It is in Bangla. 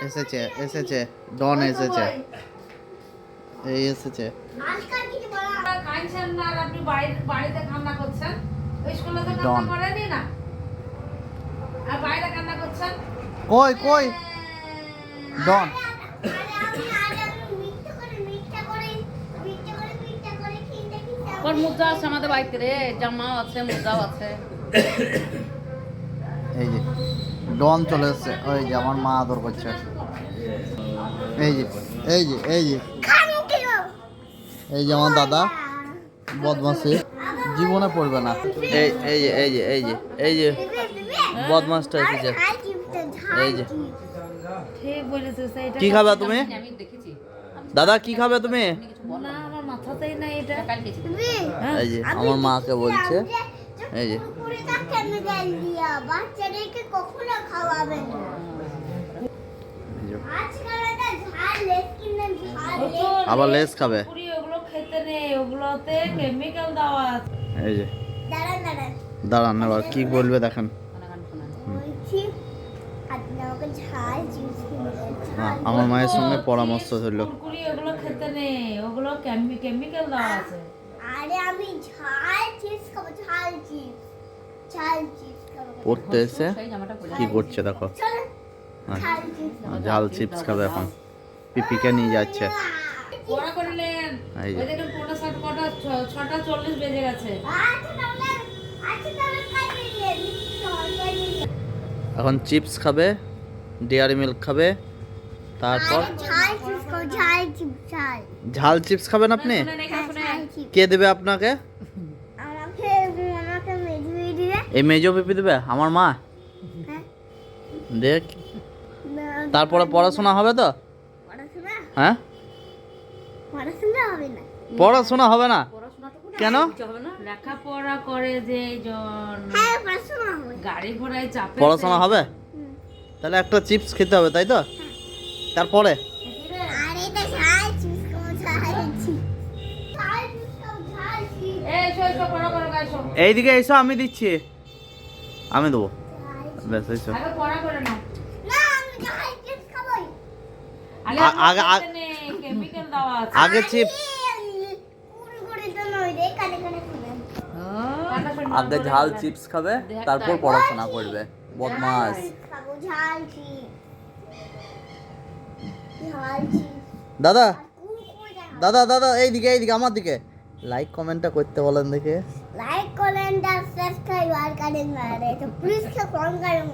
এসেছে এসেছে ডন এসেছে এই এসেছে খাইছেন না আর আপনি বাড়িতে কান্না করছেন ওই স্কুলে তো কান্না করেনি না আর বাইরে কান্না করছেন কই কই ডন ওর মুদ্রা আছে আমাদের বাড়িতে রে জামাও আছে মুদ্রাও আছে এই যে ডন চলে এসছে ওই যে আমার মা আদর করছে এই যে এই যে এই যে এই যে আমার দাদা বদমাসি জীবনে পড়বে না এই এই যে এই যে এই যে এই যে বদমাসটা এসেছে এই যে ঠিক বলেছিস এটা কি খাবে তুমি আমি দেখেছি দাদা কি খাবে তুমি না আমার মাথাতেই না এটা এই যে আমার মাকে বলছে এই যে বাচ্চাদেরকে কখনো খাওয়াবেন না আবার লেস খাবে পুরি ওগুলো খেতে নেই ওগুলোতে কেমিক্যাল দেওয়া আছে এই যে দাঁড়ান দাঁড়ান দাঁড়ান এবার কি বলবে দেখেন বলছি আপনি আমাকে ঝাল চিপস হ্যাঁ, আমার মায়ের সঙ্গে পরামর্শ হলো কুরকুরি ওগুলো খেতে নেই ওগুলো কেমিক্যাল দেওয়া আছে আরে আমি ঝাল চিপস খাবো ঝাল চিপস খাবো পড়তে এসে কি করছে দেখো চলো হ্যাঁ, ঝাল চিপস ঝাল চিপস খাবে এখন পিপিকে নিয়ে যাচ্ছে পড়া করলেন এই যে। ওই দেখেন 6:40 বেজে গেছে তাহলে খাইয়ে নিয়ে এখন চিপস খাবে ডেয়ারি মিল্ক খাবে তারপর ঝাল চিপস খাবো ঝাল চিপস ঝাল ঝাল চিপস খাবেন আপনি শুনেন এখানে শুনেন কে দেবে আপনাকে আমাকে মেজুই দিবে এই মেজো পিপি দেবে আমার মা হ্যাঁ দেখ তারপরে পড়াশোনা হবে তো পড়াশোনা হ্যাঁ পড়াশোনা হবে না পড়াশোনা হবে না কেন লেখাপড়া করে যে জন হ্যাঁ পড়াশোনা হবে গাড়ি ঘোড়ায় চাপে পড়াশোনা হবে তাহলে একটা চিপস খেতে হবে তাই তো তারপরে আর এটা ঝাল চিপস খাবো ঝাল চিপস ঝাল চিপস খাবো ঝাল চিপস এই এসো পড়া করো গাইছো এইদিকে এসো আমি দিচ্ছি আমি দেবো ব্যাস এসো আগে পড়া করে নাও না আমি ঝাল চিপস খাবোই আগে কেমিক্যাল দেওয়া আছে আগে চিপস কুরকুরে তো নয় রে কানে কানে শুনেন আগে ঝাল চিপস খাবে তারপর পড়াশোনা করবে বদমাস খাবো ঝাল চিপস ঝাল চিপস দাদা কুরকুরে দাদা দাদা এইদিকে এইদিকে আমার দিকে লাইক কমেন্টটা করতে বলেন দেখে লাইক করেন আর সাবস্ক্রাইব আর করেন না রে তো প্লিজ কে ফোন করেন